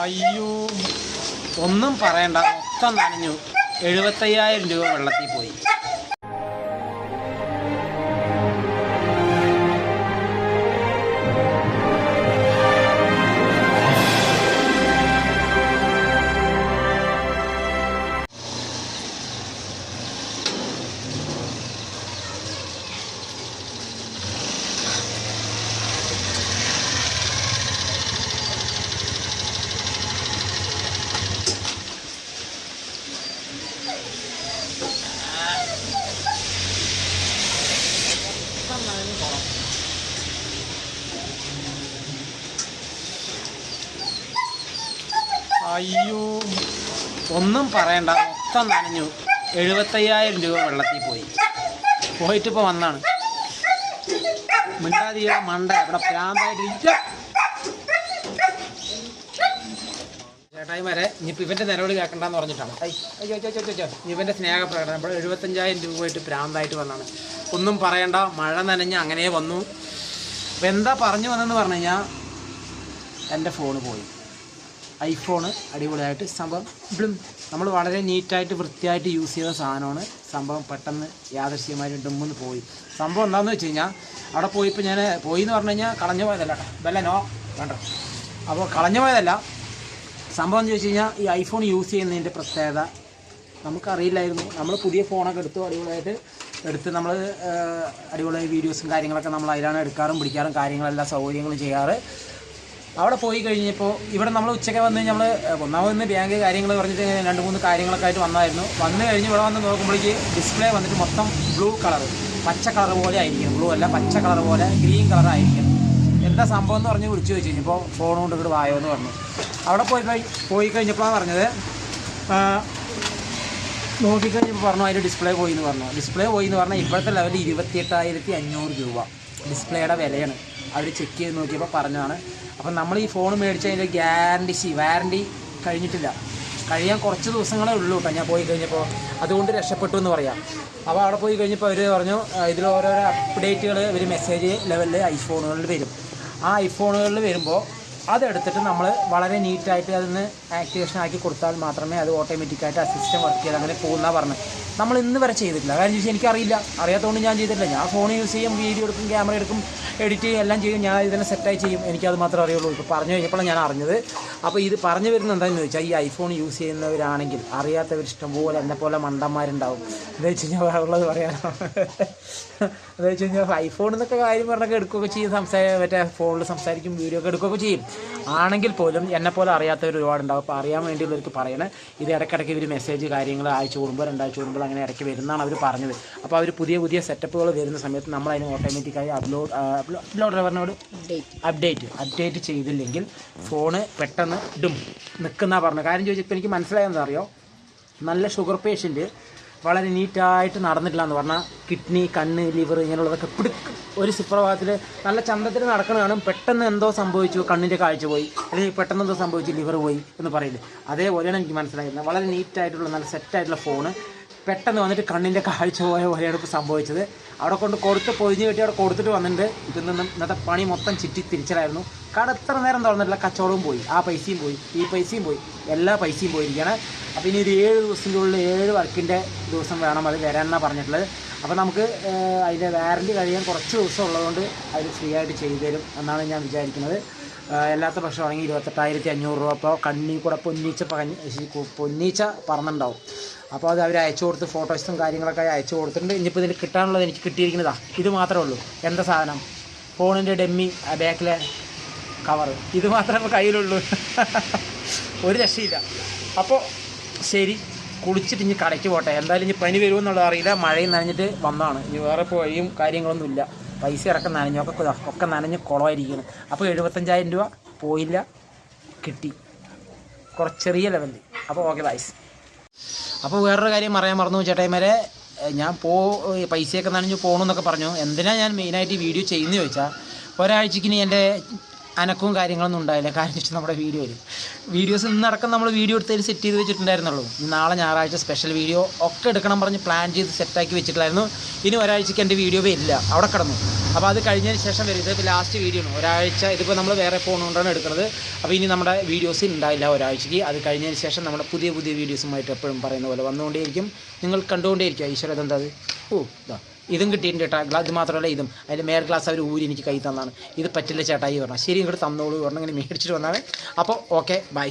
അയ്യോ ഒന്നും പറയണ്ട, മൊത്തം നനഞ്ഞു. 75,000 രൂപ വെള്ളത്തിൽ പോയി. അയ്യോ ഒന്നും പറയണ്ട, മൊത്തം നനഞ്ഞു. 75,000 രൂപ വെള്ളത്തിൽ പോയി. പോയിട്ടിപ്പോൾ വന്നാണ്. മിണ്ടാതിയ മണ്ട ഇവിടെ പ്രാന്തായിട്ടിരിക്ക. ചേട്ടായിമാരെ ഇനിയിപ്പോൾ ഇവൻ്റെ നിലവിളി കേൾക്കണ്ടെന്ന് പറഞ്ഞിട്ടാണ്. അയ്യോ ഇവൻ്റെ സ്നേഹപ്രകടനം. ഇവിടെ 75,000 രൂപ പോയിട്ട് പ്രാന്തായിട്ട് വന്നാണ്. ഒന്നും പറയണ്ട, മഴ നനഞ്ഞ് അങ്ങനെ വന്നു. അപ്പം എന്താ പറഞ്ഞു വന്നെന്ന് പറഞ്ഞു കഴിഞ്ഞാൽ എൻ്റെ ഫോണ് പോയി. ഐഫോണ് അടിപൊളിയായിട്ട് സംഭവം ബ്ലും. നമ്മൾ വളരെ നീറ്റായിട്ട് വൃത്തിയായിട്ട് യൂസ് ചെയ്ത സാധനമാണ്. സംഭവം പെട്ടെന്ന് യാദൃശ്യമായിട്ട് ഡുമ്മെന്ന് പോയി. സംഭവം എന്താണെന്ന് വെച്ച് കഴിഞ്ഞാൽ അവിടെ പോയിപ്പോൾ ഞാൻ പോയി എന്ന് പറഞ്ഞു കഴിഞ്ഞാൽ കളഞ്ഞു പോയതല്ല. നോ വേണ്ട. അപ്പോൾ കളഞ്ഞു പോയതല്ല. സംഭവം എന്ന് ചോദിച്ചു കഴിഞ്ഞാൽ ഈ ഐഫോൺ യൂസ് ചെയ്യുന്നതിൻ്റെ പ്രത്യേകത നമുക്കറിയില്ലായിരുന്നു. നമ്മൾ പുതിയ ഫോണൊക്കെ എടുത്തു, അടിപൊളിയായിട്ട് എടുത്ത് നമ്മൾ അടിപൊളിയായി വീഡിയോസും കാര്യങ്ങളൊക്കെ നമ്മൾ അതിലാണ് എടുക്കാറും പിടിക്കാറും കാര്യങ്ങളെല്ലാം സൗകര്യങ്ങളും ചെയ്യാറ്. അവിടെ പോയി കഴിഞ്ഞപ്പോൾ ഇവിടെ നമ്മൾ ഉച്ചയ്ക്ക് വന്ന് കഴിഞ്ഞാൽ നമ്മൾ ഒന്നാമത് ബാങ്ക് കാര്യങ്ങൾ പറഞ്ഞിട്ട് 2-3 കാര്യങ്ങളൊക്കെ ആയിട്ട് വന്നു കഴിഞ്ഞ് ഇവിടെ വന്ന് നോക്കുമ്പോഴേക്ക് ഡിസ്പ്ലേ വന്നിട്ട് മൊത്തം ബ്ലൂ കളർ, പച്ച കളർ പോലെ ആയിരിക്കും. ബ്ലൂ അല്ല, പച്ച കളർ പോലെ ഗ്രീൻ കളറായിരിക്കും. എന്താ സംഭവം എന്ന് പറഞ്ഞ് വിളിച്ചു വെച്ച് കഴിഞ്ഞപ്പോൾ ഫോൺ കൊണ്ട് ഇവിടെ വായോ എന്ന് പറഞ്ഞു. അവിടെ പോയി കഴിഞ്ഞപ്പോഴാണ് പറഞ്ഞത്, നോക്കിക്കഴിഞ്ഞപ്പോൾ പറഞ്ഞു അതിൻ്റെ ഡിസ്പ്ലേ പോയി എന്ന് പറഞ്ഞു. ഡിസ്പ്ലേ പോയി എന്ന് പറഞ്ഞാൽ ഇപ്പോഴത്തെ ലെവലിൽ 28,500 രൂപ ഡിസ്പ്ലേയുടെ വിലയാണ്. അവർ ചെക്ക് ചെയ്ത് നോക്കിയപ്പോൾ പറഞ്ഞതാണ്. അപ്പം നമ്മൾ ഈ ഫോൺ മേടിച്ചതിൻ്റെ വാറണ്ടി കഴിഞ്ഞിട്ടില്ല. കഴിയാൻ കുറച്ച് ദിവസങ്ങളേ ഉള്ളൂ കേട്ടോ. ഞാൻ പോയി കഴിഞ്ഞപ്പോൾ അതുകൊണ്ട് രക്ഷപ്പെട്ടു എന്ന് പറയാം. അപ്പോൾ അവിടെ പോയി കഴിഞ്ഞപ്പോൾ അവർ പറഞ്ഞു ഇതിൽ ഓരോരോ അപ്ഡേറ്റുകൾ ഇവർ മെസ്സേജ് ലെവലിൽ ഐഫോണുകളിൽ വരും. ആ ഐഫോണുകളിൽ വരുമ്പോൾ അതെടുത്തിട്ട് നമ്മൾ വളരെ നീറ്റായിട്ട് അതിന് ആക്ടിവേഷൻ ആക്കി കൊടുത്താൽ മാത്രമേ അത് ഓട്ടോമാറ്റിക്കായിട്ട് ആ സിസ്റ്റം വർക്ക് ചെയ്ത് അങ്ങനെ പോകുന്നതാണ് പറഞ്ഞത്. നമ്മൾ ഇന്ന് വരെ ചെയ്തിട്ടില്ല. കാരണം ചോദിച്ചാൽ എനിക്കറിയില്ല, അറിയാത്തതുകൊണ്ട് ഞാൻ ചെയ്തിട്ടില്ല. ഞാൻ ഫോൺ യൂസ് ചെയ്യും, വീഡിയോ എടുക്കും, ക്യാമറ എടുക്കും, എഡിറ്റ് ചെയ്യും, എല്ലാം ചെയ്യും. ഞാൻ ഇതിനെ സെറ്റായി ചെയ്യും. എനിക്കത് മാത്രമേ അറിയുള്ളൂ. ഇപ്പോൾ പറഞ്ഞു കഴിഞ്ഞപ്പോഴാണ് ഞാൻ അറിഞ്ഞത്. അപ്പോൾ ഇത് പറഞ്ഞു വരുന്നത് എന്താണെന്ന് ചോദിച്ചാൽ ഈ ഐഫോൺ യൂസ് ചെയ്യുന്നവരാണെങ്കിൽ അറിയാത്തവർ ഇഷ്ടംപോലെ എന്നെപ്പോലെ മണ്ടന്മാരുണ്ടാവും. എന്താ വെച്ച് കഴിഞ്ഞാൽ ഉള്ളത് പറയാനോ, എന്താ വെച്ച് കഴിഞ്ഞാൽ ഐഫോൺ എന്നൊക്കെ കാര്യം പറഞ്ഞൊക്കെ എടുക്കുകയൊക്കെ ചെയ്യും, മറ്റേ ഫോണിൽ സംസാരിക്കും, വീഡിയോ ഒക്കെ എടുക്കുകയൊക്കെ ചെയ്യും. ആണെങ്കിൽ പോലും എന്നെപ്പോലെ അറിയാത്തവർ ഒരുപാടുണ്ടാവും. അപ്പോൾ അറിയാൻ വേണ്ടിയുള്ളവർക്ക് പറയണേ. ഇത് ഇടയ്ക്കിടയ്ക്ക് ഇവർ മെസ്സേജ് കാര്യങ്ങൾ ആഴ്ച കൂടുമ്പോൾ 2 ആഴ്ച കൂടുമ്പോൾ അങ്ങനെ ഇടയ്ക്ക് വരുന്നതാണ് അവർ പറഞ്ഞത്. അപ്പോൾ അവർ പുതിയ സെറ്റപ്പുകൾ വരുന്ന സമയത്ത് നമ്മൾ അതിന് ഓട്ടോമാറ്റിക്കായി അപ്ഡേറ്റ് ചെയ്തില്ലെങ്കിൽ ഫോണ് പെട്ടെന്ന് നിൽക്കുന്നതാണ് പറഞ്ഞത്. കാര്യം ചോദിച്ചപ്പോൾ എനിക്ക് മനസ്സിലായെന്ന് അറിയോ, നല്ല ഷുഗർ പേഷ്യൻറ്റ് വളരെ നീറ്റായിട്ട് നടന്നിട്ടില്ല എന്ന് പറഞ്ഞാൽ കിഡ്നി, കണ്ണ്, ലിവർ ഇങ്ങനെയുള്ളതൊക്കെ ഒരു സുപ്രഭാതത്തിൽ നല്ല ചന്തത്തിൽ നടക്കണതാണ്. പെട്ടെന്ന് എന്തോ സംഭവിച്ചു, കണ്ണിൻ്റെ കാഴ്ച പോയി, അല്ലെങ്കിൽ പെട്ടെന്ന് എന്തോ സംഭവിച്ചു, ലിവർ പോയി എന്ന് പറയില്ലേ, അതേപോലെയാണ് എനിക്ക് മനസ്സിലായിരുന്നത്. വളരെ നീറ്റായിട്ടുള്ള നല്ല സെറ്റായിട്ടുള്ള ഫോണ് പെട്ടെന്ന് വന്നിട്ട് കണ്ണിൻ്റെ കാഴ്ച പോയ പോലെയാണ് ഇപ്പോൾ സംഭവിച്ചത്. അവിടെ പൊതിഞ്ഞ് കെട്ടി അവിടെ കൊടുത്തിട്ട് വന്നിട്ട് ഇതിൽ നിന്നും ഇന്നത്തെ പണി മൊത്തം തിരിച്ചലായിരുന്നു. കട എത്ര നേരം തുറന്നിട്ടില്ല, കച്ചവടവും പോയി, ആ പൈസയും പോയി, ഈ പൈസയും പോയി, എല്ലാ പൈസയും പോയിരിക്കുകയാണ്. അപ്പോൾ ഇനി ഒരു 7 ദിവസത്തിൻ്റെ ഉള്ളിൽ 7 വർക്കിൻ്റെ ദിവസം വേണം അത് വരാനെന്നാണ് പറഞ്ഞിട്ടുള്ളത്. അപ്പോൾ നമുക്ക് അതിൻ്റെ വാറണ്ടി കഴിയാൻ കുറച്ച് ദിവസം ഉള്ളതുകൊണ്ട് അത് ഫ്രീ ആയിട്ട് ചെയ്തു തരും എന്നാണ് ഞാൻ വിചാരിക്കുന്നത്. എല്ലാത്ത പക്ഷമാണെങ്കിൽ 28,500 രൂപ. അപ്പോൾ കണ്ണി കൂടെ പൊന്നീച്ച പറന്നുണ്ടാവും. അപ്പോൾ അത് അവർ അയച്ചു കൊടുത്ത് ഫോട്ടോസും കാര്യങ്ങളൊക്കെ അയച്ചു കൊടുത്തിട്ടുണ്ട്. ഇനിയിപ്പോൾ ഇതിൽ കിട്ടാനുള്ളത് എനിക്ക് കിട്ടിയിരിക്കുന്നതാണ് ഇത് മാത്രമേ ഉള്ളൂ. എന്താ സാധനം? ഫോണിൻ്റെ ഡെമ്മി, ബാക്കിലെ കവറ്, ഇത് മാത്രമേ കയ്യിലുള്ളൂ. ഒരു രക്ഷയില്ല. അപ്പോൾ ശരി, കുളിച്ചിട്ട് ഇനി കടയ്ക്ക് പോട്ടെ. എന്തായാലും ഇനി പനി വരുമെന്നുള്ളത് അറിയില്ല. മഴയും നനഞ്ഞിട്ട് വന്നതാണ്. ഇനി വേറെ വഴിയും കാര്യങ്ങളൊന്നുമില്ല. പൈസ ഇറക്കം ഒക്കെ നനഞ്ഞ് കുളമായിരിക്കണം. അപ്പോൾ 75,000 രൂപ പോയില്ല, കിട്ടി കുറച്ച് ചെറിയ ലെവലിൽ. അപ്പോൾ ഓക്കെ ബൈസ്. അപ്പോൾ വേറൊരു കാര്യം പറയാൻ മറന്നു ചേട്ടായിമാരെ, ഞാൻ പൈസയൊക്കെ നനഞ്ഞ് പോകണമെന്നൊക്കെ പറഞ്ഞു. എന്തിനാണ് ഞാൻ മെയിനായിട്ട് ഈ വീഡിയോ ചെയ്യുന്നത് ചോദിച്ചാൽ, ഒരാഴ്ചക്കിനി എൻ്റെ അനക്കവും കാര്യങ്ങളൊന്നും ഉണ്ടായില്ല. കാരണം വെച്ചാൽ നമ്മുടെ വീഡിയോസ് ഇന്നടക്കം നമ്മൾ വീഡിയോ എടുത്തതിൽ സെറ്റ് ചെയ്ത് വെച്ചിട്ടുണ്ടായിരുന്നുള്ളൂ. നാളെ ഞായറാഴ്ച സ്പെഷ്യൽ വീഡിയോ ഒക്കെ എടുക്കണം പറഞ്ഞ് പ്ലാൻ ചെയ്ത് സെറ്റാക്കി വെച്ചിട്ടില്ലായിരുന്നു. ഇനി ഒരാഴ്ചയ്ക്ക് എൻ്റെ വീഡിയോ ഇല്ല, അവിടെ കിടന്നു. അപ്പോൾ അത് കഴിഞ്ഞതിന് ശേഷം വരും. ഇതിപ്പോൾ ലാസ്റ്റ് വീഡിയോ ആണ്. ഒരാഴ്ച ഇതിപ്പോൾ നമ്മൾ വേറെ ഫോൺ കൊണ്ടാണ് എടുക്കുന്നത്. അപ്പോൾ ഇനി നമ്മുടെ വീഡിയോസ് ഉണ്ടായില്ല ഒരാഴ്ചയ്ക്ക്. അത് കഴിഞ്ഞതിന് ശേഷം നമ്മുടെ പുതിയ വീഡിയോസുമായിട്ട് എപ്പോഴും പറയുന്ന പോലെ വന്നുകൊണ്ടേയിരിക്കും. നിങ്ങൾ കണ്ടുകൊണ്ടേയിരിക്കുക. ഈശ്വര ഇതെന്താ അത്? ഇതാ ഇതും കിട്ടിയിട്ടുണ്ട് ചേട്ടാ. ഇത് മാത്രമല്ല, ഇതും അതിൻ്റെ മേൽ ഗ്ലാസ് അവർ ഊരി എനിക്ക് കൈ തന്നാണ്. ഇത് പറ്റില്ല ചേട്ടായി പറഞ്ഞാൽ ശരി, ഇങ്ങോട്ട് തന്നോളൂ പറഞ്ഞാൽ ഇങ്ങനെ മേടിച്ചിട്ട് വന്നാണ്. അപ്പോൾ ഓക്കെ ബൈ.